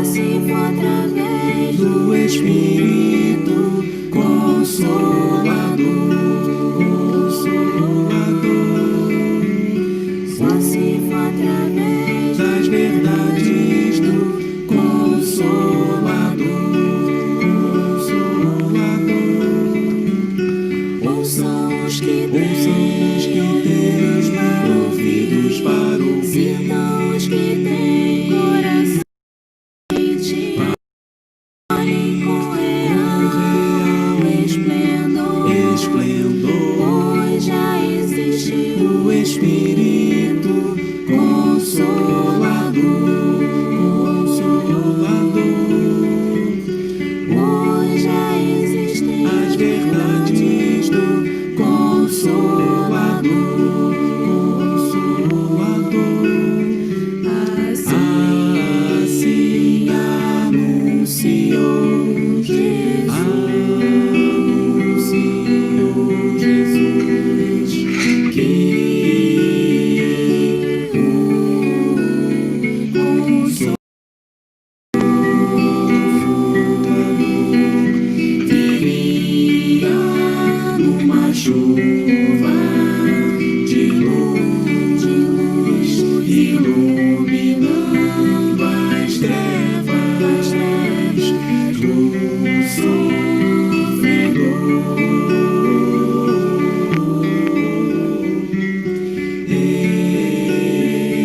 se for através do Espírito Consolador. Só se for através das verdades do Consolador. Ouçam os que têm ouvidos para ouvir. Sintam os que têm coração quente. Olhem com real esplendor. Pois já existe o Espírito Consolador. Pois já existem as verdades do Consolador. Assim anunciou Jesus que o Consolador viria numa chuva de luz, iluminando as trevas do sofredor,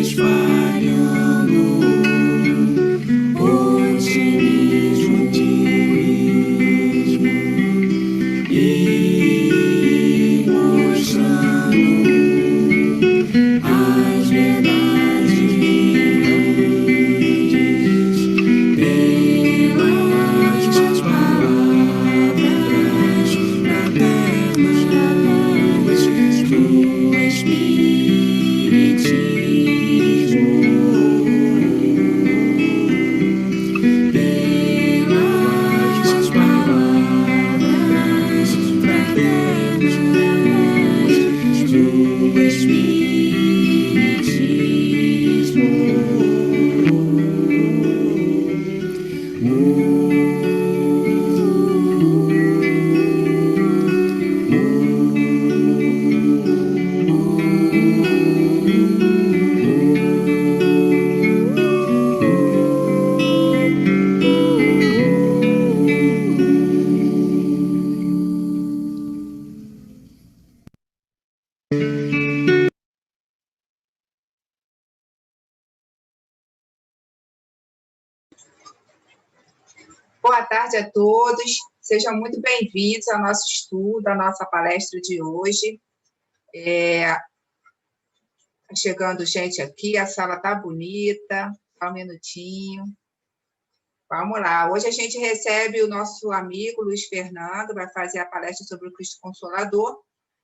espalhando otimismo e mostrando as verdades pelas palavras fraternas do Espiritismo, pelas palavras fraternas do Boa tarde a todos, sejam muito bem-vindos ao nosso estudo, à nossa palestra de hoje. Tá chegando gente aqui, a sala está bonita, só um minutinho. Vamos lá, hoje a gente recebe o nosso amigo Luiz Fernando, vai fazer a palestra sobre o Cristo Consolador,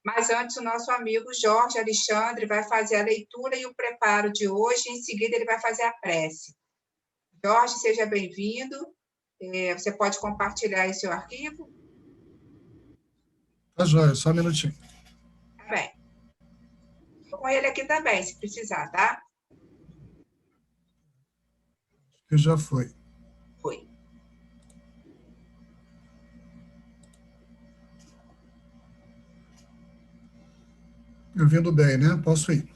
mas antes o nosso amigo Jorge Alexandre vai fazer a leitura e o preparo de hoje, e em seguida ele vai fazer a prece. Jorge, seja bem-vindo. Você pode compartilhar aí seu arquivo? Tá joia, só um minutinho. Tá bem. Estou com ele aqui também, se precisar, tá? Que já foi. Foi. Me ouvindo bem, né? Posso ir.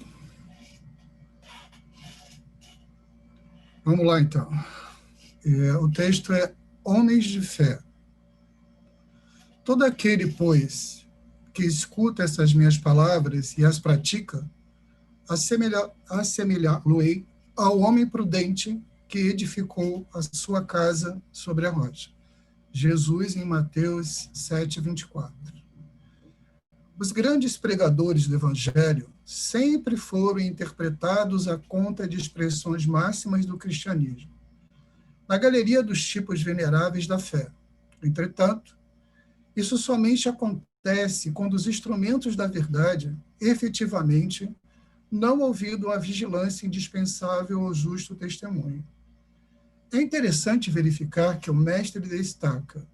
Vamos lá, então. O texto é Homens de Fé. Todo aquele, pois, que escuta essas minhas palavras e as pratica, assemelhá-lo-ei ao homem prudente que edificou a sua casa sobre a rocha. Jesus, em Mateus 7:24. Os grandes pregadores do Evangelho sempre foram interpretados à conta de expressões máximas do cristianismo, na galeria dos tipos veneráveis da fé. Entretanto, isso somente acontece quando os instrumentos da verdade, efetivamente, não ouvidam a vigilância indispensável ao justo testemunho. É interessante verificar que o mestre destaca,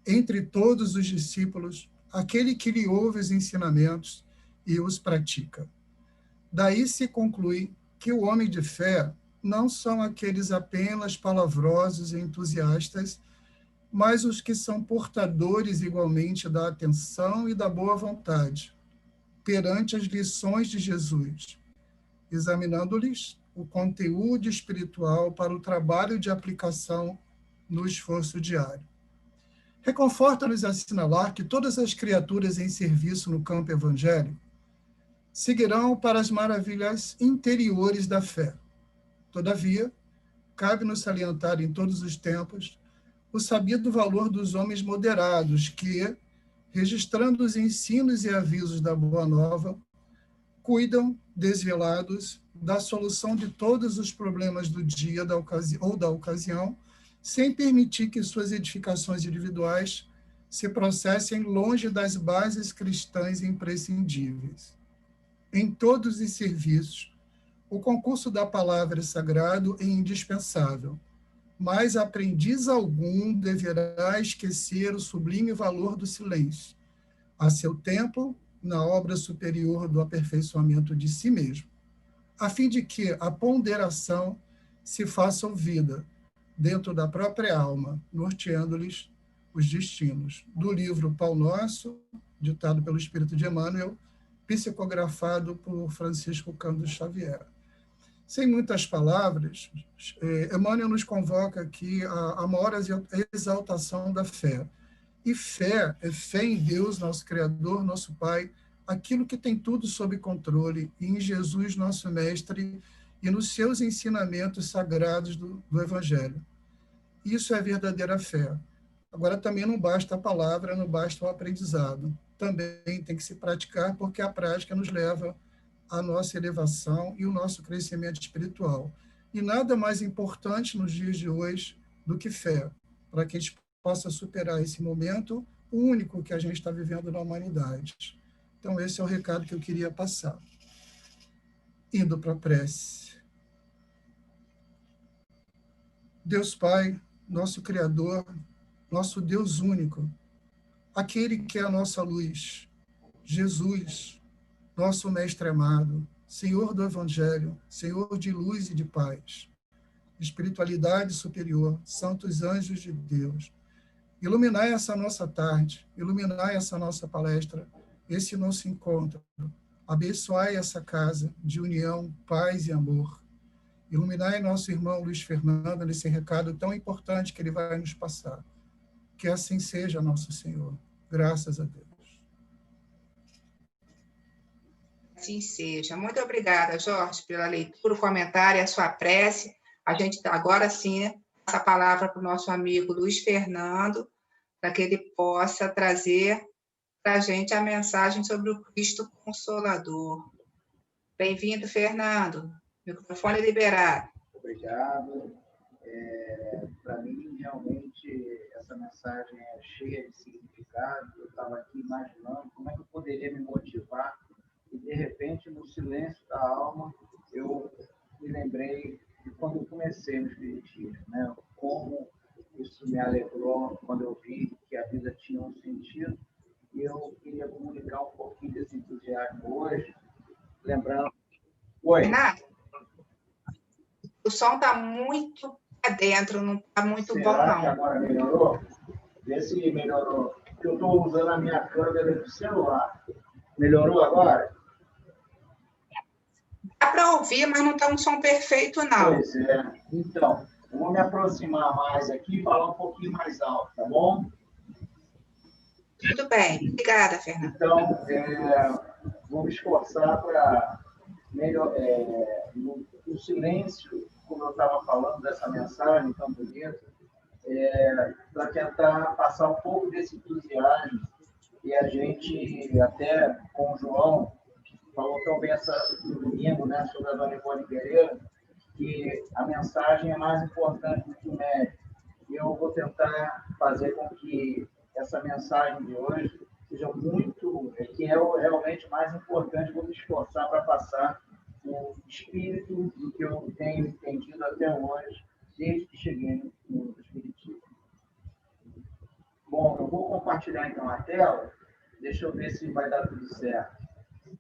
entre todos os discípulos, aquele que lhe ouve os ensinamentos e os pratica. Daí se conclui que o homem de fé não são aqueles apenas palavrosos e entusiastas, mas os que são portadores igualmente da atenção e da boa vontade perante as lições de Jesus, examinando-lhes o conteúdo espiritual para o trabalho de aplicação no esforço diário. Reconforta-nos assinalar que todas as criaturas em serviço no campo evangélico seguirão para as maravilhas interiores da fé. Todavia, cabe-nos salientar em todos os tempos o sabido valor dos homens moderados que, registrando os ensinos e avisos da Boa Nova, cuidam, desvelados, da solução de todos os problemas do dia ou da ocasião, sem permitir que suas edificações individuais se processem longe das bases cristãs imprescindíveis. Em todos os serviços, o concurso da palavra é sagrado e indispensável, mas aprendiz algum deverá esquecer o sublime valor do silêncio, a seu tempo, na obra superior do aperfeiçoamento de si mesmo, a fim de que a ponderação se faça ouvida dentro da própria alma, norteando-lhes os destinos. Do livro Pão Nosso, ditado pelo Espírito de Emmanuel, psicografado por Francisco Cândido Xavier. Sem muitas palavras, Emmanuel nos convoca aqui a maior exaltação da fé. E fé é fé em Deus, nosso Criador, nosso Pai, aquilo que tem tudo sob controle, e em Jesus, nosso Mestre, e nos seus ensinamentos sagrados do Evangelho. Isso é verdadeira fé. Agora, também não basta a palavra, não basta o aprendizado. Também tem que se praticar, porque a prática nos leva à nossa elevação e o nosso crescimento espiritual. E nada mais importante nos dias de hoje do que fé, para que a gente possa superar esse momento único que a gente está vivendo na humanidade. Então, esse é o recado que eu queria passar. Indo para a prece. Deus Pai, nosso Criador, nosso Deus único, aquele que é a nossa luz, Jesus, nosso Mestre amado, Senhor do Evangelho, Senhor de luz e de paz, espiritualidade superior, santos anjos de Deus, iluminai essa nossa tarde, iluminai essa nossa palestra, esse nosso encontro, abençoai essa casa de união, paz e amor. Iluminai nosso irmão Luiz Fernando nesse recado tão importante que ele vai nos passar. Que assim seja, nosso Senhor. Graças a Deus. Assim seja. Muito obrigada, Jorge, pela leitura, o comentário e a sua prece. A gente agora sim passa a palavra para o nosso amigo Luiz Fernando, para que ele possa trazer para a gente a mensagem sobre o Cristo Consolador. Bem-vindo, Fernando. Microfone liberado. Obrigado. Para mim, realmente, essa mensagem é cheia de significado. Eu estava aqui imaginando como é que eu poderia me motivar e, de repente, no silêncio da alma, eu me lembrei de quando eu comecei no Espiritismo, né? Como isso me alegrou quando eu vi que a vida tinha um sentido. E eu queria comunicar um pouquinho desse entusiasmo hoje, lembrando... Oi. Renato, o som está muito adentro, não está muito Será bom, que não. agora melhorou? Vê se melhorou. Porque eu estou usando a minha câmera do celular. Melhorou agora? Dá para ouvir, mas não está um som perfeito, não. Pois é. Então, eu vou me aproximar mais aqui e falar um pouquinho mais alto, tá bom? Tudo bem. Obrigada, Fernando. Então, vou me esforçar para melhor, no silêncio, como eu estava falando dessa mensagem tão bonita, para tentar passar um pouco desse entusiasmo. E a gente, até com o João, falou tão bem no domingo, né, sobre a Dona Ivone Pereira, que a mensagem é mais importante do que o médico. E eu vou tentar fazer com que essa mensagem de hoje seja muito, que é realmente mais importante, vou me esforçar para passar o espírito do que eu tenho entendido até hoje, desde que cheguei no Espiritismo. Bom, eu vou compartilhar então a tela, deixa eu ver se vai dar tudo certo.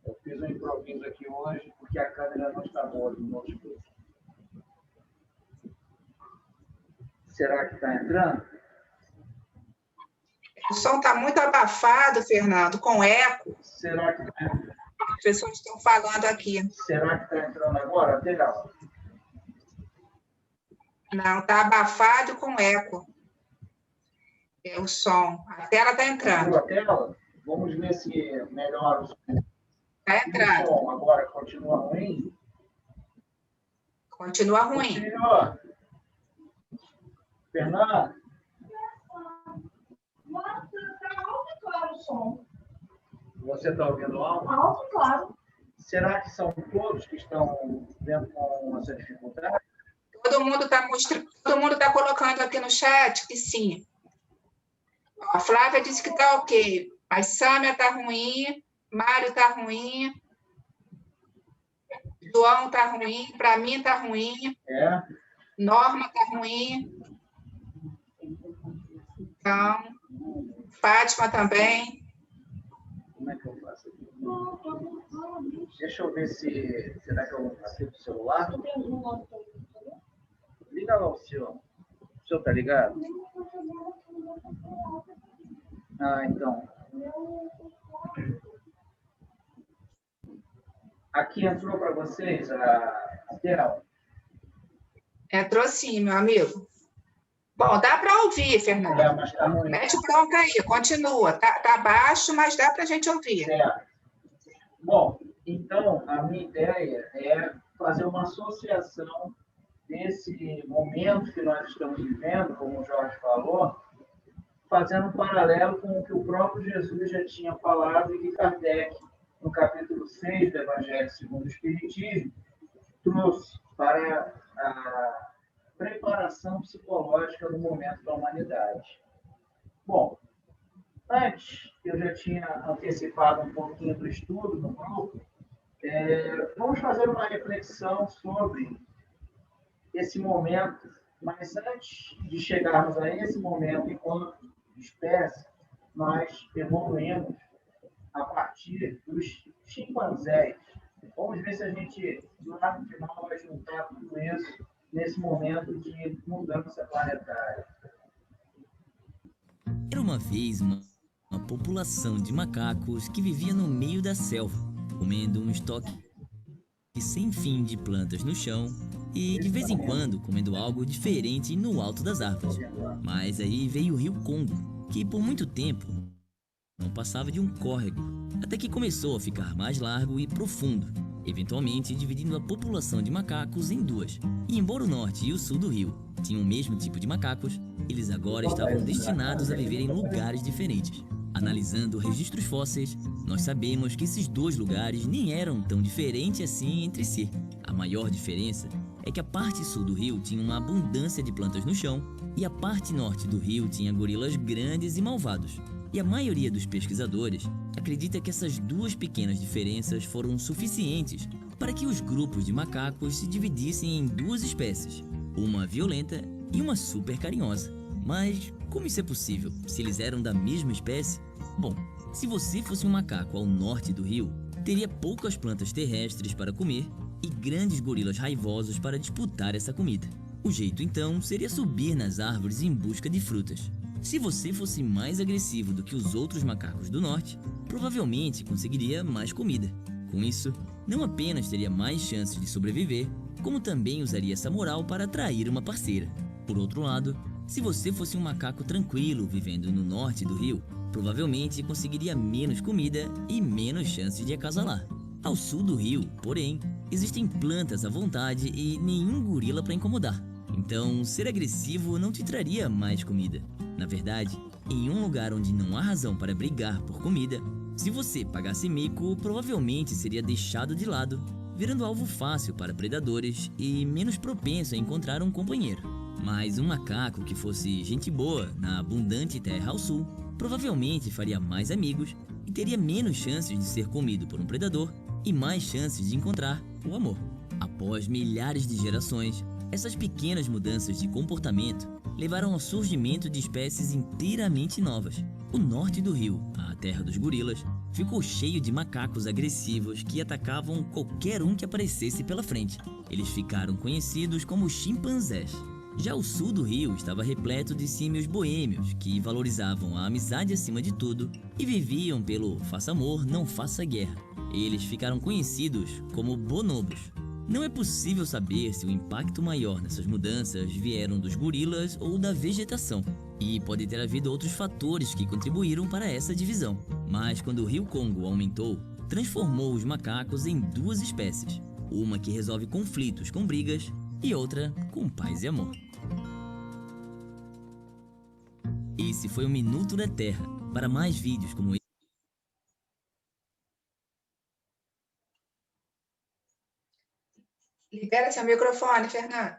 Eu fiz um improviso aqui hoje, porque a câmera não está boa do notebook. Será que está entrando? O som está muito abafado, Fernando, com eco. Será que As pessoas estão falando aqui. está entrando agora? Até lá. Não, está abafado e com eco. É o som. A tela está entrando. A tela? Vamos ver se melhora o som. Está entrando. O som agora continua ruim? Continua ruim. Filho, Fernando, Está alto e claro o som. você está ouvindo algo? Alto e claro. Será que são todos que estão vendo com essa dificuldade? Todo mundo está mostrando, todo mundo está colocando aqui no chat que sim. Ó, a Flávia disse que está ok. Mas Sâmia está ruim, Mário está ruim, João está ruim, para mim está ruim, É? Norma está ruim. Então, Fátima também. Como é que eu faço aqui? Deixa eu ver se... Será que eu aceito o celular? Liga lá o seu. O seu tá ligado? Ah, então. Aqui entrou para vocês a tela. Entrou sim, meu amigo. Bom, dá para ouvir, Fernando. É, mas tá ruim. Mete bronca aí, continua. Tá baixo, mas dá para a gente ouvir. Certo. Bom, então, a minha ideia é fazer uma associação desse momento que nós estamos vivendo, como o Jorge falou, fazendo um paralelo com o que o próprio Jesus já tinha falado e que Kardec, no capítulo 6 do Evangelho segundo o Espiritismo, trouxe para a preparação psicológica do momento da humanidade. Bom, antes, eu já tinha antecipado um pouquinho do estudo no grupo, vamos fazer uma reflexão sobre esse momento, mas antes de chegarmos a esse momento enquanto espécie, nós evoluímos a partir dos chimpanzés. Vamos ver se a gente, lá no final, vai juntar tudo isso nesse momento de mudança planetária. Era uma vez uma população de macacos que vivia no meio da selva, comendo um estoque sem fim de plantas no chão e, de vez em quando, comendo algo diferente no alto das árvores. Mas aí veio o rio Congo, que por muito tempo não passava de um córrego, até que começou a ficar mais largo e profundo, eventualmente dividindo a população de macacos em duas. E embora o norte e o sul do rio tinham o mesmo tipo de macacos, eles agora estavam destinados a viver em lugares diferentes. Analisando registros fósseis, nós sabemos que esses dois lugares nem eram tão diferentes assim entre si. A maior diferença é que a parte sul do rio tinha uma abundância de plantas no chão e a parte norte do rio tinha gorilas grandes e malvados. E a maioria dos pesquisadores acredita que essas duas pequenas diferenças foram suficientes para que os grupos de macacos se dividissem em duas espécies, uma violenta e uma super carinhosa. Mas como isso é possível, se eles eram da mesma espécie? Bom, se você fosse um macaco ao norte do rio, teria poucas plantas terrestres para comer e grandes gorilas raivosos para disputar essa comida. O jeito então seria subir nas árvores em busca de frutas. Se você fosse mais agressivo do que os outros macacos do norte, provavelmente conseguiria mais comida. Com isso, não apenas teria mais chances de sobreviver, como também usaria essa moral para atrair uma parceira. Por outro lado, se você fosse um macaco tranquilo vivendo no norte do rio, provavelmente conseguiria menos comida e menos chances de acasalar. Ao sul do rio, porém, existem plantas à vontade e nenhum gorila para incomodar. Então, ser agressivo não te traria mais comida. Na verdade, em um lugar onde não há razão para brigar por comida, se você pagasse mico, provavelmente seria deixado de lado, virando alvo fácil para predadores e menos propenso a encontrar um companheiro. Mas um macaco que fosse gente boa na abundante terra ao sul, provavelmente faria mais amigos e teria menos chances de ser comido por um predador e mais chances de encontrar o amor. Após milhares de gerações, essas pequenas mudanças de comportamento levaram ao surgimento de espécies inteiramente novas. O norte do rio, a terra dos gorilas, ficou cheio de macacos agressivos que atacavam qualquer um que aparecesse pela frente. Eles ficaram conhecidos como chimpanzés. Já o sul do rio estava repleto de símios boêmios que valorizavam a amizade acima de tudo e viviam pelo faça amor, não faça guerra. Eles ficaram conhecidos como bonobos. Não é possível saber se o impacto maior nessas mudanças vieram dos gorilas ou da vegetação. E pode ter havido outros fatores que contribuíram para essa divisão. Mas quando o rio Congo aumentou, transformou os macacos em duas espécies. Uma que resolve conflitos com brigas e outra com paz e amor. Esse foi o Minuto da Terra. Para mais vídeos como esse, Libera seu microfone, Fernando.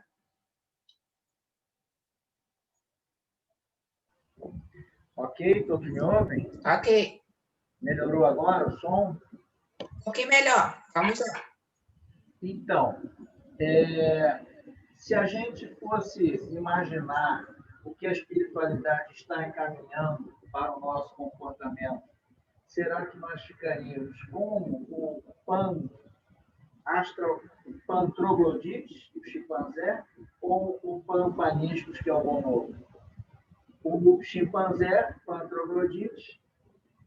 Ok, todos me ouvem? Ok. Melhorou agora o som? Um pouquinho melhor. Vamos lá. Então, se a gente fosse imaginar o que a espiritualidade está encaminhando para o nosso comportamento, será que nós ficaríamos com o Pantroglodites, o chimpanzé, ou o Pampaniscos, que é o bonobo? O chimpanzé, Pantroglodites,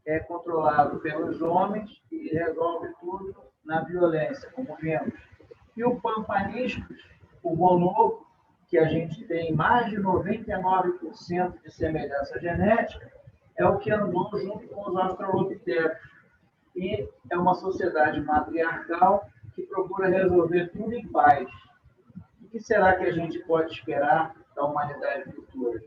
é controlado pelos homens e resolve tudo na violência, como vimos. E o Pampaniscos, o bonobo, que a gente tem mais de 99% de semelhança genética, é o que andou junto com os australopitecos. E é uma sociedade matriarcal que procura resolver tudo em paz. O que será que a gente pode esperar da humanidade futura?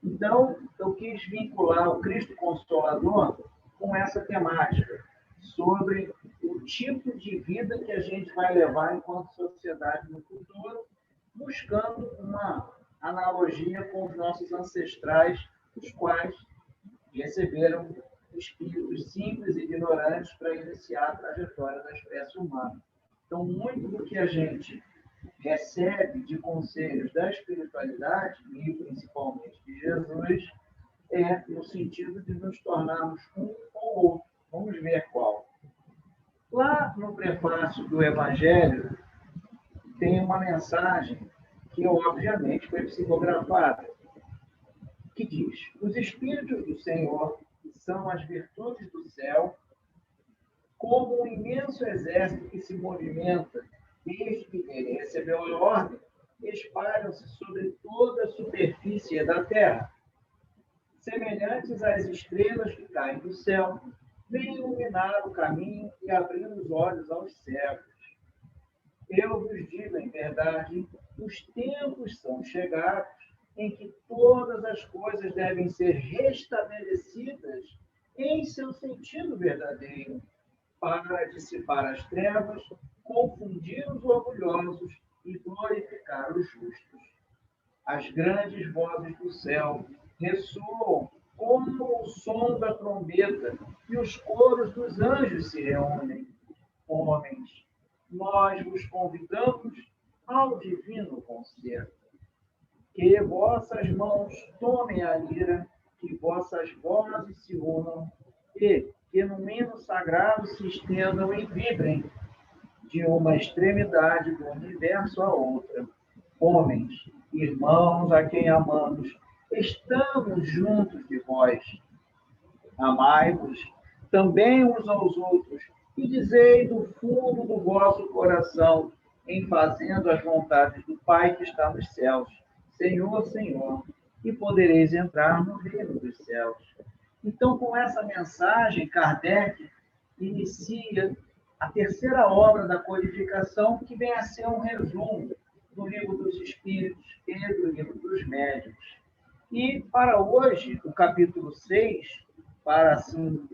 Então, eu quis vincular o Cristo Consolador com essa temática, sobre o tipo de vida que a gente vai levar enquanto sociedade no futuro, buscando uma analogia com os nossos ancestrais, os quais receberam espíritos simples e ignorantes para iniciar a trajetória da espécie humana. Então, muito do que a gente recebe de conselhos da espiritualidade, e principalmente de Jesus, é no sentido de nos tornarmos um ou outro. Vamos ver qual. Lá no prefácio do Evangelho, tem uma mensagem que, obviamente, foi psicografada, que diz: os Espíritos do Senhor, que são as virtudes do céu, como um imenso exército que se movimenta desde que ele recebeu a ordem, espalham-se sobre toda a superfície da terra, semelhantes às estrelas que caem do céu, vêm iluminar o caminho e abrir os olhos aos cegos. Eu vos digo em verdade, os tempos são chegados em que todas as coisas devem ser restabelecidas em seu sentido verdadeiro, para dissipar as trevas, confundir os orgulhosos e glorificar os justos. As grandes vozes do céu ressoam como o som da trombeta, e os coros dos anjos se reúnem. Homens, nós vos convidamos ao divino concerto. Que vossas mãos tomem a lira, que vossas vozes se unam, e que no hino sagrado se estendam e vibrem de uma extremidade do universo à outra. Homens, irmãos a quem amamos, estamos juntos de vós. Amai-vos também uns aos outros e dizei do fundo do vosso coração, em fazendo as vontades do Pai que está nos céus: Senhor, Senhor, e podereis entrar no reino dos céus. Então, com essa mensagem, Kardec inicia a terceira obra da codificação, que vem a ser um resumo do Livro dos Espíritos e do Livro dos Médiuns. E, para hoje, o capítulo 6, para assim,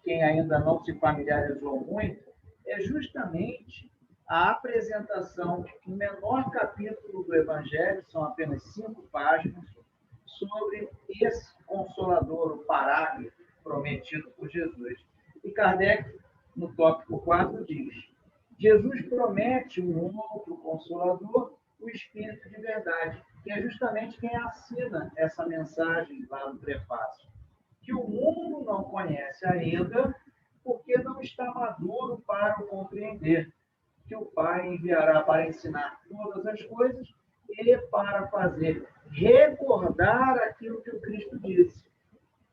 quem ainda não se familiarizou muito, é justamente a apresentação do menor capítulo do Evangelho, são apenas 5 páginas, sobre esse Consolador, o parágrafo prometido por Jesus. E Kardec, no tópico 4, diz: Jesus promete um outro Consolador, o Espírito de Verdade, que é justamente quem assina essa mensagem lá no prefácio, que o mundo não conhece ainda, porque não está maduro para o compreender, que o Pai enviará para ensinar todas as coisas e para fazer recordar aquilo que o Cristo disse.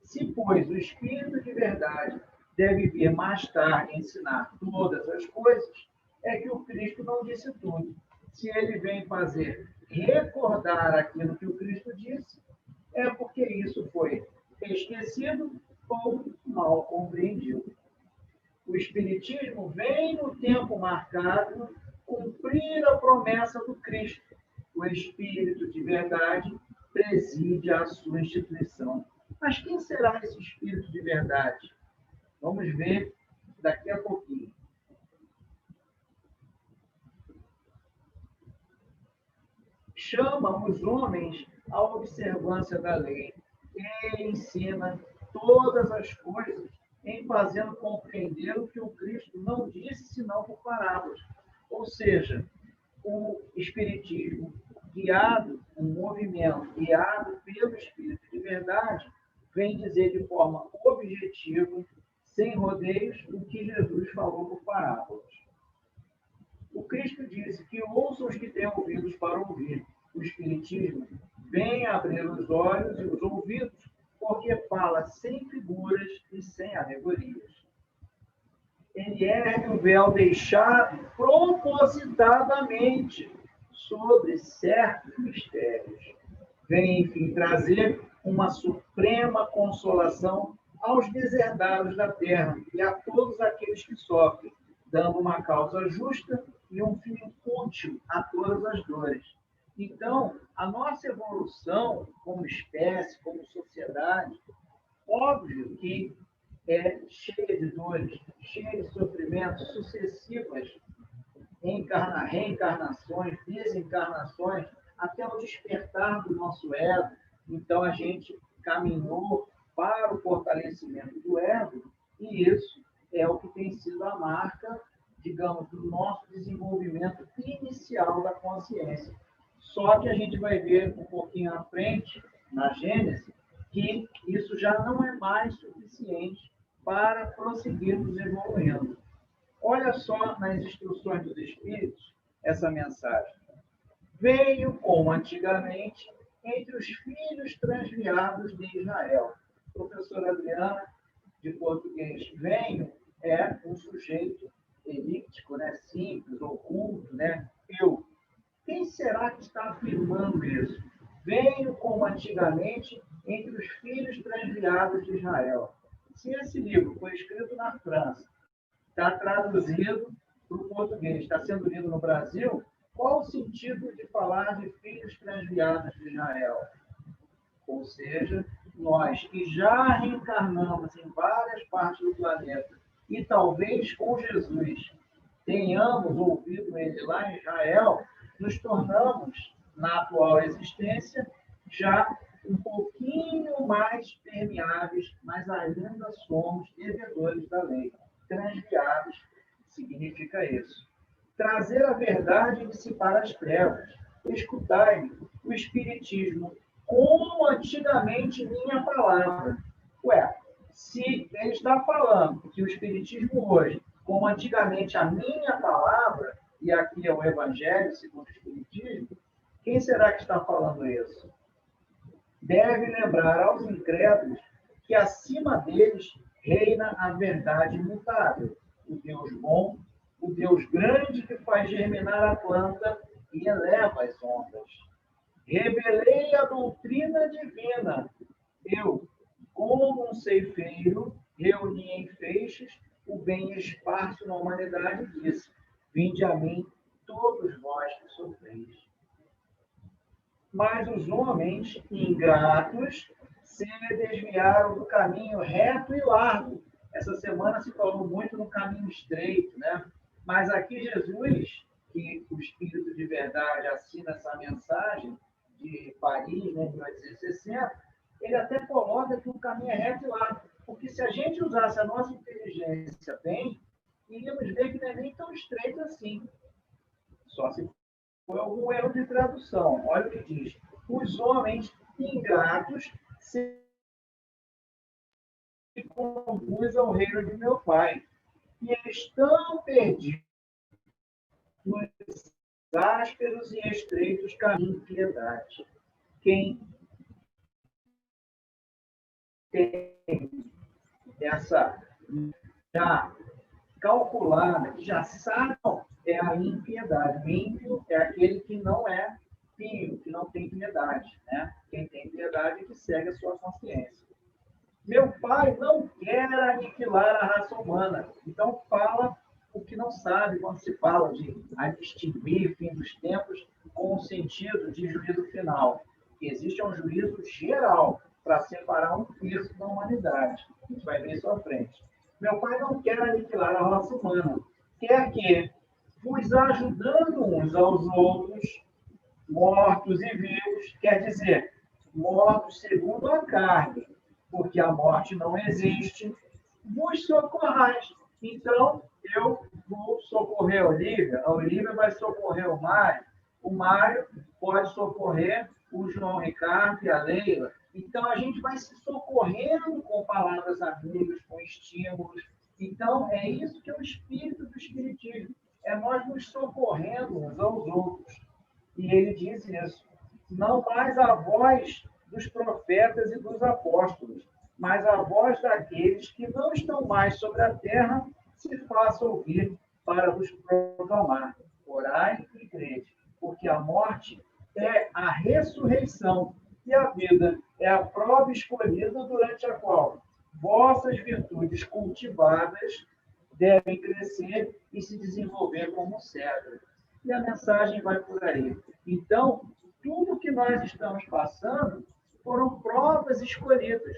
Se, pois, o Espírito de verdade deve vir mais tarde ensinar todas as coisas, é que o Cristo não disse tudo. Se ele vem fazer recordar aquilo que o Cristo disse, é porque isso foi esquecido ou mal compreendido. O Espiritismo vem no tempo marcado cumprir a promessa do Cristo. O Espírito de verdade preside a sua instituição. Mas quem será esse Espírito de verdade? Vamos ver daqui a pouquinho. Chama os homens à observância da lei. Ele ensina todas as coisas em fazendo compreender o que o Cristo não disse, senão por parábolas. Ou seja, o Espiritismo, guiado, um movimento guiado pelo Espírito de verdade, vem dizer de forma objetiva, sem rodeios, o que Jesus falou por parábolas. O Cristo disse que ouçam os que têm ouvidos para ouvir. O Espiritismo vem abrir os olhos e os ouvidos, porque fala sem figuras e sem alegorias. Ele ergue o véu deixado propositadamente sobre certos mistérios. Vem, enfim, trazer uma suprema consolação aos deserdados da terra e a todos aqueles que sofrem, dando uma causa justa e um fim útil a todas as dores. Então, a nossa evolução como espécie, como sociedade, óbvio que é cheia de dores, cheia de sofrimentos sucessivas, reencarnações, desencarnações, até o despertar do nosso ego. Então, a gente caminhou para o fortalecimento do ego, e isso é o que tem sido a marca, digamos, do nosso desenvolvimento inicial da consciência. Só que a gente vai ver um pouquinho à frente, na Gênesis, que isso já não é mais suficiente para prosseguirmos evoluindo. Olha só nas instruções dos Espíritos essa mensagem. Veio como antigamente entre os filhos transviados de Israel. Professora Adriana, de português, venho é um sujeito elíptico, né? Simples, oculto, né? Eu. Quem será que está afirmando isso? Venho como antigamente entre os filhos transviados de Israel. Se esse livro foi escrito na França, está traduzido para o português, está sendo lido no Brasil, qual o sentido de falar de filhos transviados de Israel? Ou seja, nós que já reencarnamos em várias partes do planeta e talvez com Jesus tenhamos ouvido ele lá em Israel, nos tornamos, na atual existência, já um pouquinho mais permeáveis, mas ainda somos devedores da lei. Transviados significa isso. Trazer a verdade e dissipar as trevas. Escutai-me, o Espiritismo, como antigamente minha palavra. Ué, se ele está falando que o Espiritismo hoje, como antigamente a minha palavra, e aqui é o Evangelho segundo o Espiritismo, quem será que está falando isso? Deve lembrar aos incrédulos que acima deles reina a verdade imutável, o Deus bom, o Deus grande que faz germinar a planta e eleva as ondas. Revelei a doutrina divina. Eu, como um ceifeiro, reuni em feixes o bem esparso na humanidade e disse: vinde a mim, todos vós que sofreis. Mas os homens ingratos se desviaram do caminho reto e largo. Essa semana se falou muito no caminho estreito, né? Mas aqui Jesus, que o Espírito de Verdade assina essa mensagem de Paris, né, de 1860, ele até coloca que o caminho é reto e largo. Porque se a gente usasse a nossa inteligência bem, iríamos ver que não é nem tão estreito assim. Só se for algum erro de tradução. Olha o que diz. Os homens ingratos se conduz ao reino de meu Pai. E eles estão perdidos ásperos e estreitos caminhos de piedade. Quem tem essa já calculada, que já sabe, é a impiedade. Ímpio é aquele que não é pio, que não tem piedade. Né? Quem tem piedade é que segue a sua consciência. Meu pai não quer aniquilar a raça humana. Então fala o que não sabe quando se fala de extinguir, fim dos tempos, com o sentido de juízo final. Que existe um juízo geral para separar um terço da humanidade. A gente vai ver isso à frente. Meu pai não quer aniquilar a raça humana. Quer que, vos ajudando uns aos outros, mortos e vivos, quer dizer, mortos segundo a carne, porque a morte não existe, vos socorrais. Então, eu vou socorrer a Olívia vai socorrer o Mário pode socorrer o João Ricardo e a Leila. Então, a gente vai se socorrendo com palavras amigas, com estímulos. Então, é isso que é o espírito do Espiritismo. É nós nos socorrendo uns aos outros. E ele diz isso. Não mais a voz dos profetas e dos apóstolos, mas a voz daqueles que não estão mais sobre a terra se faça ouvir para vos proclamar. Orai e crede, porque a morte é a ressurreição e a vida é a prova escolhida durante a qual vossas virtudes cultivadas devem crescer e se desenvolver como cedro. E a mensagem vai por aí. Então, tudo que nós estamos passando foram provas escolhidas.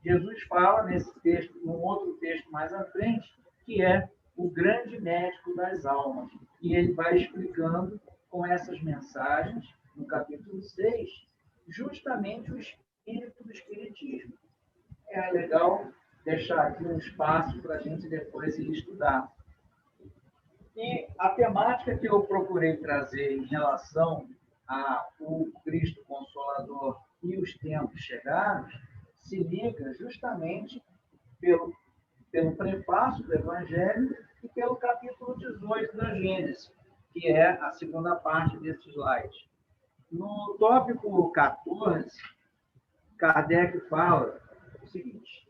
Jesus fala nesse texto, num outro texto mais à frente, que é o grande médico das almas. E ele vai explicando com essas mensagens, no capítulo 6, justamente o espírito do Espiritismo. É legal deixar aqui um espaço para a gente depois ir estudar. E a temática que eu procurei trazer em relação ao Cristo Consolador e os tempos chegados se liga justamente pelo prefácio do Evangelho e pelo capítulo 18 da Gênesis, que é a segunda parte desse slide. No tópico 14, Kardec fala o seguinte: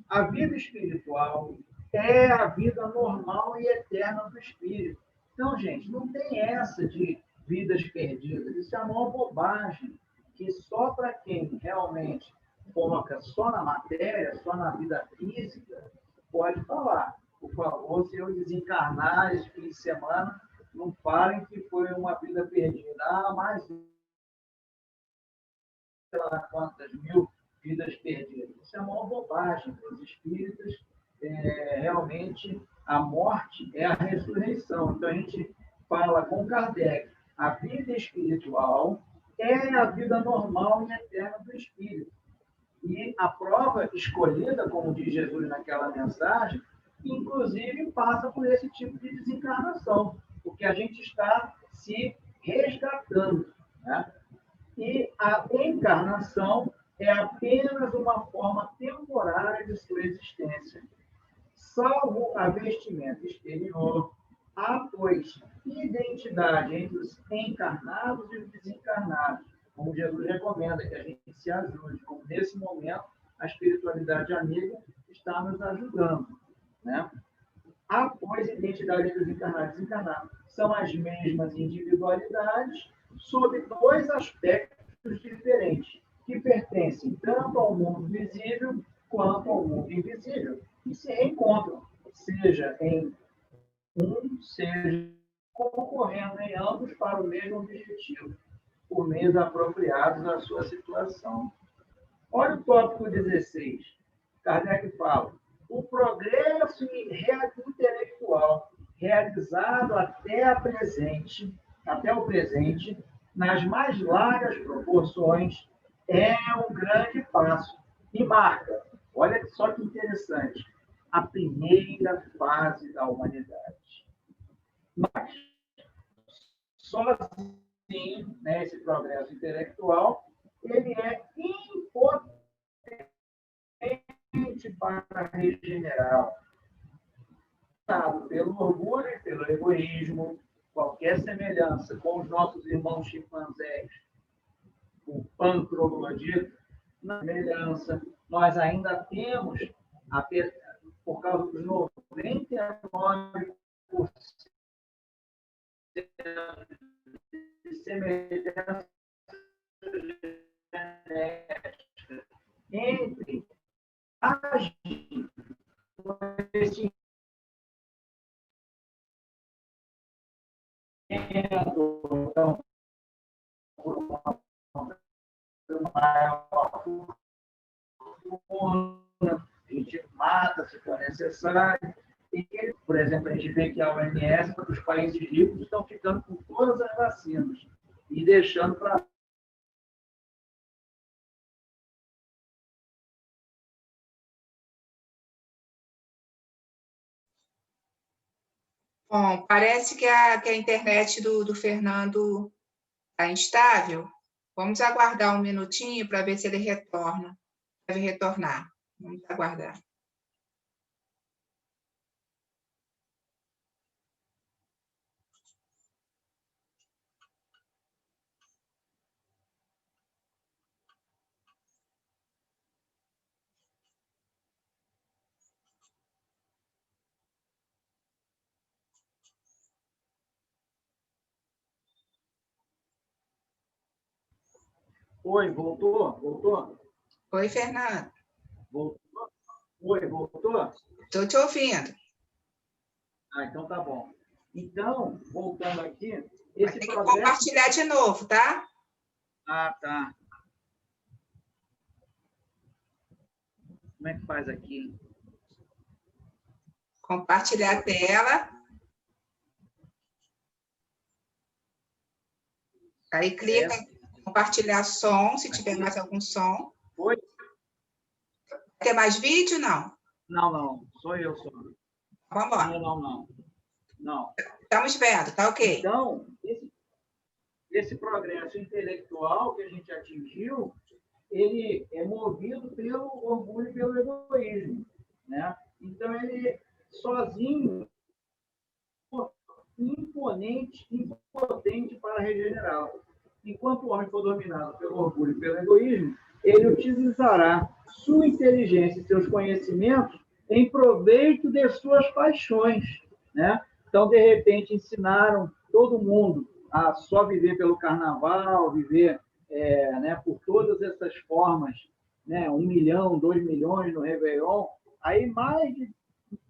a vida espiritual é a vida normal e eterna do espírito. Então, gente, não tem essa de vidas perdidas. Isso é uma bobagem que só para quem realmente foca só na matéria, só na vida física, pode falar. Por favor, se eu desencarnar esse fim de semana, não falem que foi uma vida perdida. Mais sei lá quantas mil vidas perdidas. Isso é uma bobagem para os espíritas. Realmente, a morte é a ressurreição. Então, a gente fala com Kardec, a vida espiritual é a vida normal e eterna do espírito. E a prova escolhida, como diz Jesus naquela mensagem, inclusive passa por esse tipo de desencarnação, porque a gente está se resgatando. Né? E a encarnação é apenas uma forma temporária de sua existência. Salvo a vestimenta exterior, há, pois, identidade entre os encarnados e os desencarnados, como Jesus recomenda, que a gente se ajude, como nesse momento a espiritualidade amiga está nos ajudando. Né? Há, pois, identidade entre os encarnados e desencarnados. São as mesmas individualidades, sob dois aspectos diferentes, que pertencem tanto ao mundo visível quanto ao mundo invisível, e se encontram, seja em seja concorrendo em ambos para o mesmo objetivo, por meios apropriados à sua situação. Olha o tópico 16. Kardec fala: o progresso intelectual realizado até o presente, nas mais largas proporções, é um grande passo e marca, olha só que interessante, a primeira fase da humanidade. Mas, sozinho, né, esse progresso intelectual, ele é impotente para regenerar, pelo orgulho e pelo egoísmo, qualquer semelhança com os nossos irmãos chimpanzés, o pancroglodita, na semelhança, nós ainda temos, por causa dos 99% de semelhança genética entre as então, a gente mata se for necessário. E, por exemplo, a gente vê que a OMS, para os países ricos, estão ficando com todas as vacinas e deixando para. Bom, parece que a internet do Fernando está instável. Vamos aguardar um minutinho para ver se ele retorna. Deve retornar. Vamos aguardar. Oi, voltou? Voltou? Oi, Fernando. Voltou? Oi, voltou? Estou te ouvindo. Ah, então tá bom. Então, voltando aqui, Vai esse ter que projeto... compartilhar de novo, tá? Ah, tá. Como é que faz aqui? Compartilhar a tela. Aí clica em compartilhar som, se tiver mais algum som. Oi? Quer mais vídeo? Não. Não, não. Sou eu, só. Vamos embora. Não. Estamos vendo, tá ok. Então, esse progresso intelectual que a gente atingiu, ele é movido pelo orgulho e pelo egoísmo, né? Então, ele sozinho, imponente, impotente para regenerá-lo. Enquanto o homem for dominado pelo orgulho e pelo egoísmo, ele utilizará sua inteligência e seus conhecimentos em proveito de suas paixões, né? Então, de repente, ensinaram todo mundo a só viver pelo carnaval, viver né, por todas essas formas, né, 1 milhão, 2 milhões no Réveillon, aí mais de,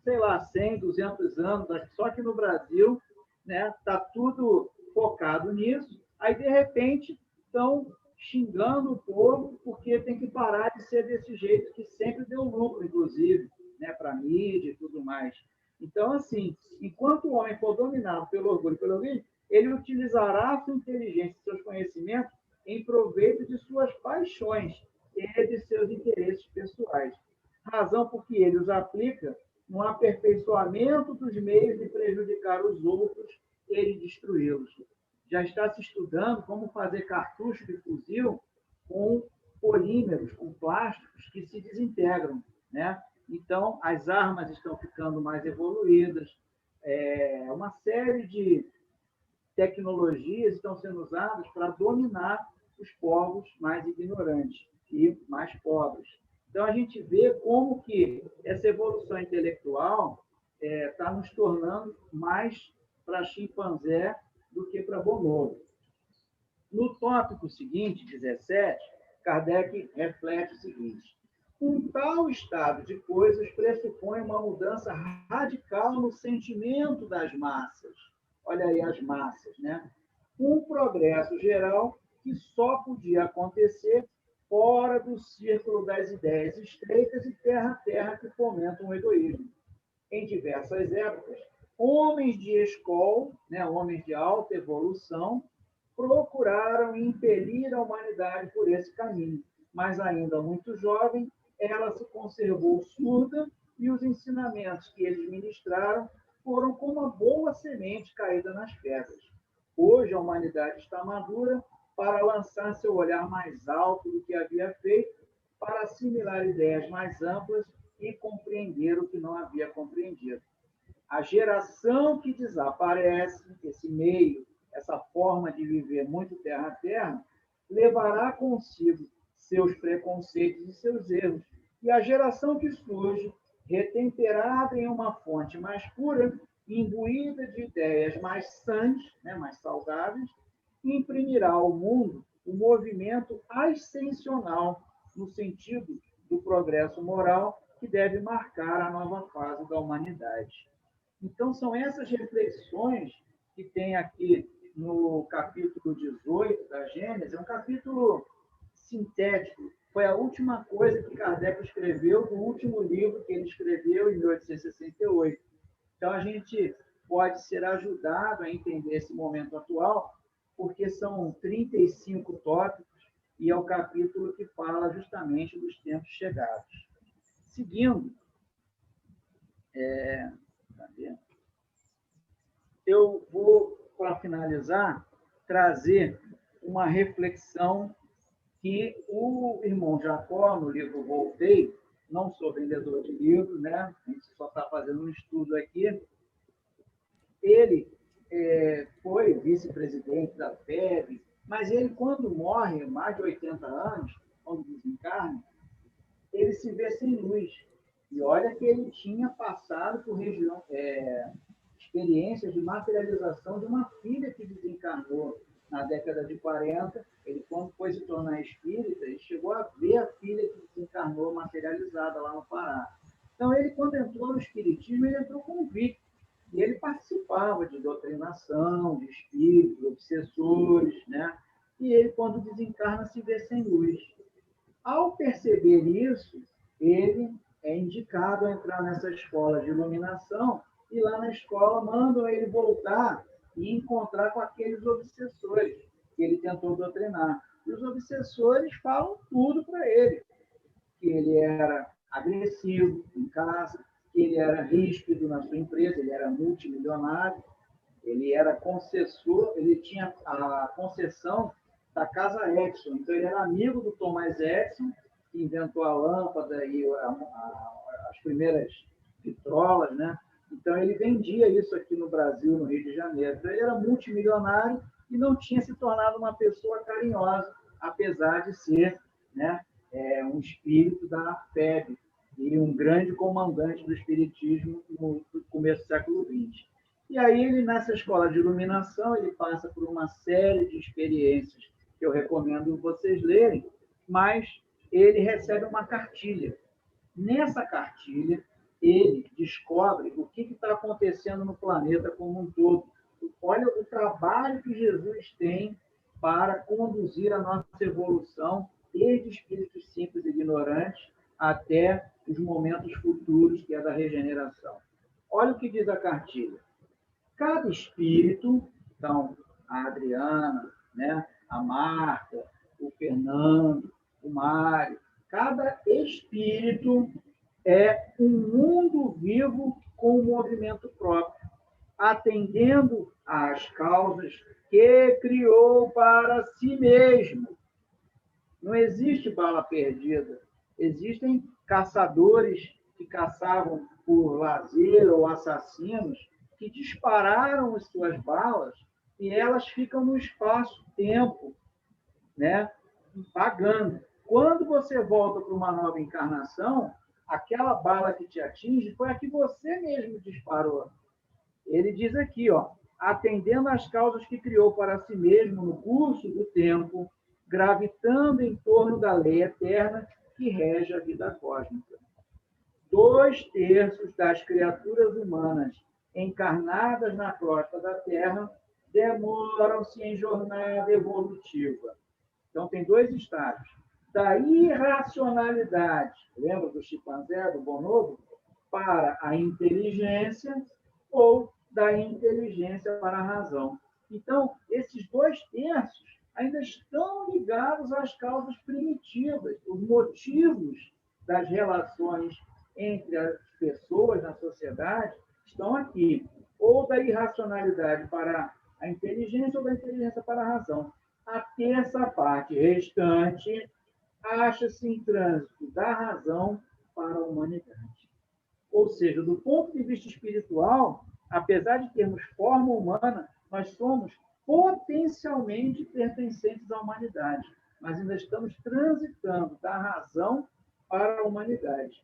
sei lá, 100, 200 anos, só que no Brasil, né, tá tudo focado nisso, aí, de repente, estão xingando o povo porque tem que parar de ser desse jeito que sempre deu lucro, inclusive, né, para a mídia e tudo mais. Então, assim, enquanto o homem for dominado pelo orgulho e pelo egoísmo, ele utilizará a sua inteligência e seus conhecimentos em proveito de suas paixões e de seus interesses pessoais. Razão porque ele os aplica no aperfeiçoamento dos meios de prejudicar os outros e de destruí-los. Já está se estudando como fazer cartucho de fuzil com polímeros, com plásticos que se desintegram, né? Então, as armas estão ficando mais evoluídas, uma série de tecnologias estão sendo usadas para dominar os povos mais ignorantes e mais pobres. Então, a gente vê como que essa evolução intelectual está nos tornando mais para chimpanzé do que para bonobo. No tópico seguinte, 17, Kardec reflete o seguinte: um tal estado de coisas pressupõe uma mudança radical no sentimento das massas. Olha aí as massas, né? Um progresso geral que só podia acontecer fora do círculo das ideias estreitas e terra a terra que fomentam o egoísmo. Em diversas épocas, homens de escola, né, homens de alta evolução, procuraram impelir a humanidade por esse caminho, mas ainda muito jovem, ela se conservou surda e os ensinamentos que eles ministraram foram como uma boa semente caída nas pedras. Hoje a humanidade está madura para lançar seu olhar mais alto do que havia feito, para assimilar ideias mais amplas e compreender o que não havia compreendido. a geração que desaparece, esse meio, essa forma de viver muito terra a terra, levará consigo seus preconceitos e seus erros. E a geração que surge, retemperada em uma fonte mais pura, imbuída de ideias mais sãs, né, mais saudáveis, imprimirá ao mundo o movimento ascensional, no sentido do progresso moral, que deve marcar a nova fase da humanidade. Então, são essas reflexões que tem aqui no capítulo 18 da Gênesis, é um capítulo sintético, foi a última coisa que Kardec escreveu, do último livro que ele escreveu em 1868. Então, a gente pode ser ajudado a entender esse momento atual, porque são 35 tópicos e é o capítulo que fala justamente dos tempos chegados. Seguindo, eu vou, para finalizar, trazer uma reflexão que o irmão Jacó, no livro Voltei, não sou vendedor de livros, né? A gente só está fazendo um estudo aqui. Ele foi vice-presidente da FEB, mas ele, quando morre, mais de 80 anos, quando desencarna, ele se vê sem luz. E olha que ele tinha passado por experiências de materialização de uma filha que desencarnou na década de 40. Ele, quando foi se tornar espírita, ele chegou a ver a filha que desencarnou materializada lá no Pará. Então, ele, quando entrou no espiritismo, ele entrou convicto. E ele participava de doutrinação, de espíritos, obsessores, né? E ele, quando desencarna, se vê sem luz. Ao perceber isso, ele é indicado a entrar nessa escola de iluminação, e lá na escola mandam ele voltar e encontrar com aqueles obsessores que ele tentou doutrinar. E os obsessores falam tudo para ele, que ele era agressivo em casa, que ele era ríspido na sua empresa, ele era multimilionário, ele era concessor, ele tinha a concessão da Casa Edison, então ele era amigo do Thomas Edison, que inventou a lâmpada e as primeiras vitrolas, né? Então ele vendia isso aqui no Brasil, no Rio de Janeiro. Então ele era multimilionário e não tinha se tornado uma pessoa carinhosa, apesar de ser, né, um espírito da FEB e um grande comandante do espiritismo no começo do século XX. E aí ele, nessa escola de iluminação, ele passa por uma série de experiências que eu recomendo vocês lerem, mas ele recebe uma cartilha. Nessa cartilha, ele descobre o que está acontecendo no planeta como um todo. Olha o trabalho que Jesus tem para conduzir a nossa evolução, desde espíritos simples e ignorantes até os momentos futuros, que é da regeneração. Olha o que diz a cartilha. Cada espírito, então, a Adriana, né, a Marta, o Fernando, o Mário, cada espírito é um mundo vivo com um movimento próprio, atendendo às causas que criou para si mesmo. Não existe bala perdida. Existem caçadores que caçavam por lazer ou assassinos que dispararam as suas balas e elas ficam no espaço-tempo, né, pagando. Quando você volta para uma nova encarnação, aquela bala que te atinge foi a que você mesmo disparou. Ele diz aqui, ó, atendendo às causas que criou para si mesmo no curso do tempo, gravitando em torno da lei eterna que rege a vida cósmica. 2/3 das criaturas humanas encarnadas na crosta da Terra demoram-se em jornada evolutiva. Então, tem 2 estágios. Da irracionalidade, lembra do chimpanzé, do bonobo? Para a inteligência, ou da inteligência para a razão. Então, esses 2/3 ainda estão ligados às causas primitivas, os motivos das relações entre as pessoas na sociedade estão aqui, ou da irracionalidade para a inteligência, ou da inteligência para a razão. A terça parte restante acha-se em trânsito da razão para a humanidade. Ou seja, do ponto de vista espiritual, apesar de termos forma humana, nós somos potencialmente pertencentes à humanidade, mas ainda estamos transitando da razão para a humanidade,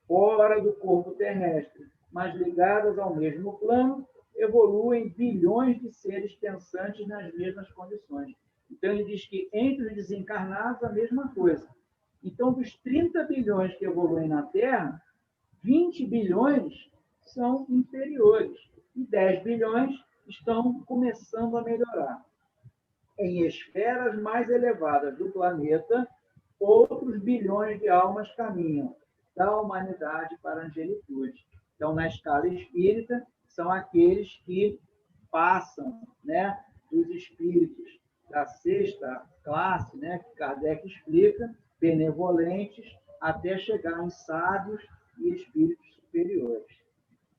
fora do corpo terrestre, mas ligadas ao mesmo plano, evoluem bilhões de seres pensantes nas mesmas condições. Então, ele diz que entre os desencarnados, a mesma coisa. Então, dos 30 bilhões que evoluem na Terra, 20 bilhões são inferiores e 10 bilhões estão começando a melhorar. Em esferas mais elevadas do planeta, outros bilhões de almas caminham da humanidade para a angelitude. Então, na escala espírita, são aqueles que passam, né, dos espíritos da sexta classe, né, que Kardec explica, benevolentes, até chegar em sábios e espíritos superiores.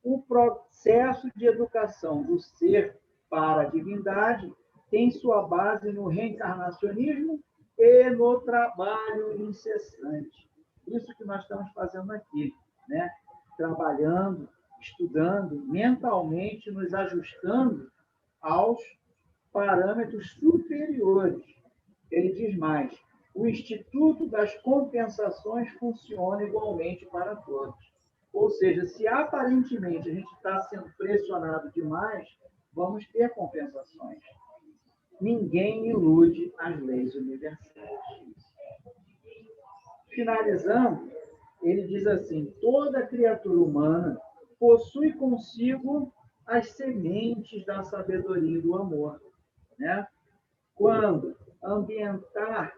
O processo de educação do ser para a divindade tem sua base no reencarnacionismo e no trabalho incessante. Isso que nós estamos fazendo aqui, né? Trabalhando, estudando, mentalmente nos ajustando aos parâmetros superiores. Ele diz mais, o Instituto das Compensações funciona igualmente para todos. Ou seja, se aparentemente a gente está sendo pressionado demais, vamos ter compensações. Ninguém ilude as leis universais. Finalizando, ele diz assim, toda criatura humana possui consigo as sementes da sabedoria e do amor, né? Quando ambientar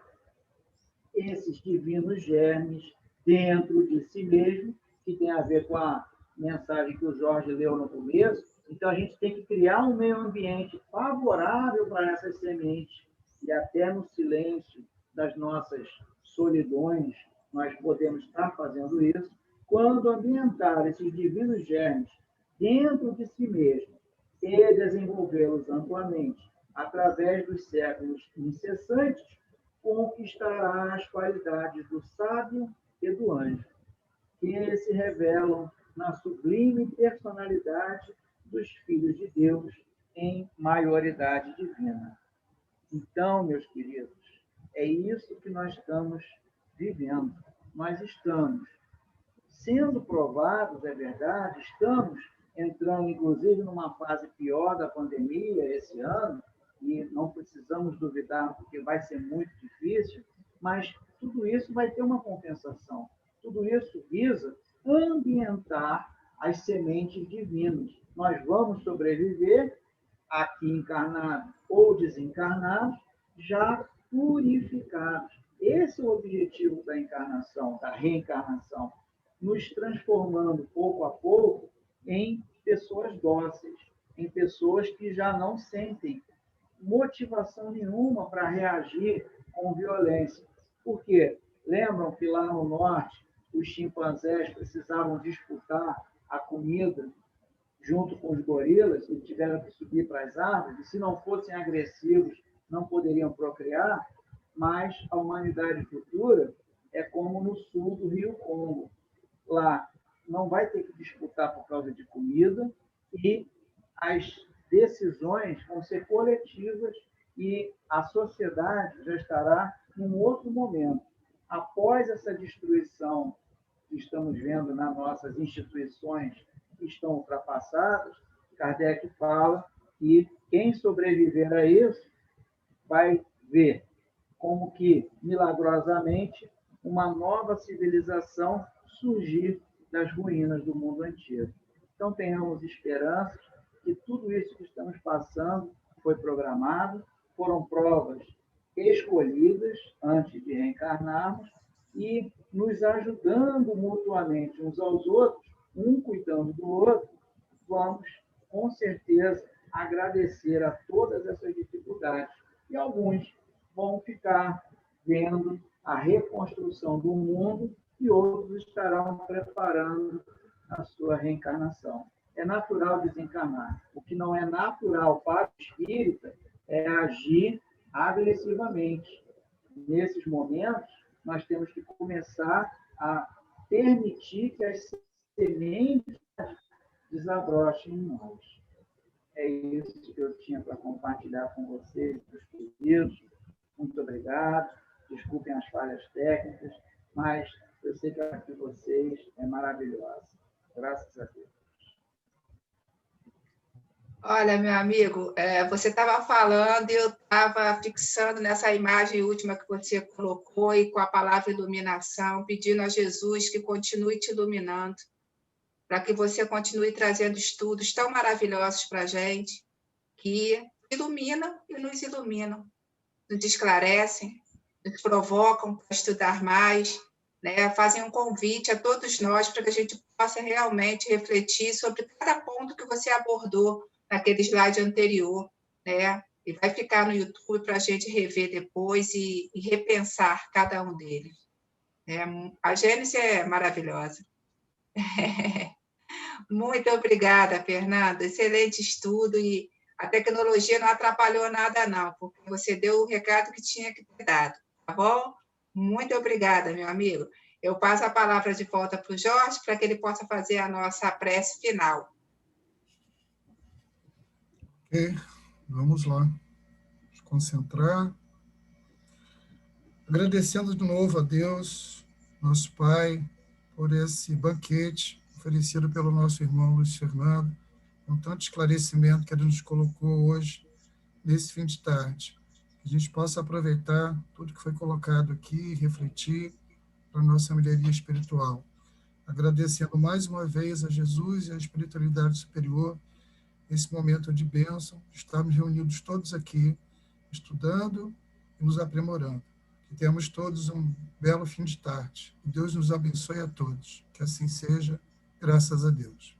esses divinos germes dentro de si mesmo, que tem a ver com a mensagem que o Jorge leu no começo, então a gente tem que criar um meio ambiente favorável para essas sementes, e até no silêncio das nossas solidões, nós podemos estar fazendo isso, quando ambientar esses divinos germes dentro de si mesmo e desenvolvê-los amplamente através dos séculos incessantes, conquistará as qualidades do sábio e do anjo, que se revelam na sublime personalidade dos filhos de Deus em maioridade divina. Então, meus queridos, é isso que nós estamos vivendo. Nós estamos sendo provados, é verdade, estamos entrando, inclusive, numa fase pior da pandemia esse ano, e não precisamos duvidar, porque vai ser muito difícil, mas tudo isso vai ter uma compensação. Tudo isso visa ambientar as sementes divinas. Nós vamos sobreviver, aqui encarnados ou desencarnados, já purificados. Esse é o objetivo da encarnação, da reencarnação, nos transformando pouco a pouco em pessoas dóceis, em pessoas que já não sentem motivação nenhuma para reagir com violência. Por quê? Lembram que lá no norte os chimpanzés precisavam disputar a comida junto com os gorilas e tiveram que subir para as árvores, e se não fossem agressivos não poderiam procriar, mas a humanidade futura é como no sul do Rio Congo. Lá não vai ter que disputar por causa de comida e as decisões vão ser coletivas e a sociedade já estará num outro momento. Após essa destruição que estamos vendo nas nossas instituições que estão ultrapassadas, Kardec fala que quem sobreviver a isso vai ver como que, milagrosamente, uma nova civilização surgir das ruínas do mundo antigo. Então, tenhamos esperança que tudo isso que estamos passando foi programado, foram provas escolhidas antes de reencarnarmos e nos ajudando mutuamente uns aos outros, um cuidando do outro, vamos, com certeza, agradecer a todas essas dificuldades. E alguns vão ficar vendo a reconstrução do mundo e outros estarão preparando a sua reencarnação. É natural desencarnar. O que não é natural para o espírita é agir agressivamente. Nesses momentos, nós temos que começar a permitir que as semente desabroche em nós. É isso que eu tinha para compartilhar com vocês, meus queridos. Muito obrigado. Desculpem as falhas técnicas, mas eu sei que a de vocês é maravilhosa. Graças a Deus. Olha, meu amigo, você estava falando e eu estava fixando nessa imagem última que você colocou e com a palavra iluminação, pedindo a Jesus que continue te iluminando, para que você continue trazendo estudos tão maravilhosos para a gente, que iluminam e nos iluminam, nos esclarecem, nos provocam para estudar mais, né? Fazem um convite a todos nós para que a gente possa realmente refletir sobre cada ponto que você abordou naquele slide anterior, né? E vai ficar no YouTube para a gente rever depois e repensar cada um deles. A Gênesis é maravilhosa. Muito obrigada, Fernanda. Excelente estudo e a tecnologia não atrapalhou nada, não, porque você deu o recado que tinha que ter dado, tá bom? Muito obrigada, meu amigo. Eu passo a palavra de volta para o Jorge, para que ele possa fazer a nossa prece final. Ok, vamos lá. Vamos concentrar. Agradecendo de novo a Deus, nosso Pai, por esse banquete oferecido pelo nosso irmão Luiz Fernando, com tanto esclarecimento que ele nos colocou hoje, nesse fim de tarde. Que a gente possa aproveitar tudo que foi colocado aqui e refletir para a nossa melhoria espiritual. Agradecendo mais uma vez a Jesus e a espiritualidade superior, esse momento de bênção, estarmos reunidos todos aqui, estudando e nos aprimorando. Que tenhamos todos um belo fim de tarde. Que Deus nos abençoe a todos. Que assim seja, graças a Deus.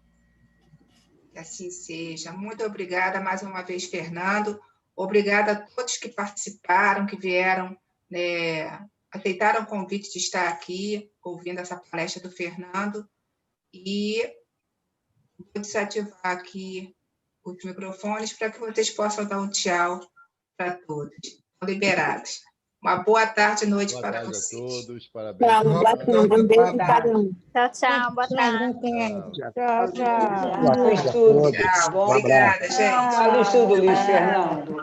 Que assim seja. Muito obrigada mais uma vez, Fernando. Obrigada a todos que participaram, que vieram, né, aceitaram o convite de estar aqui, ouvindo essa palestra do Fernando. E vou desativar aqui os microfones para que vocês possam dar um tchau para todos. Estão liberados. Uma boa tarde e noite Boa para tarde vocês. a todos. Parabéns. Boa Fernanda. tarde. Um beijo em Boa cada um. Tchau, tchau. Boa tarde. Tchau. Tchau, tchau. Bom estudo. Tchau. Bom Obrigada, gente. Fala o estudo, Luiz Fernando.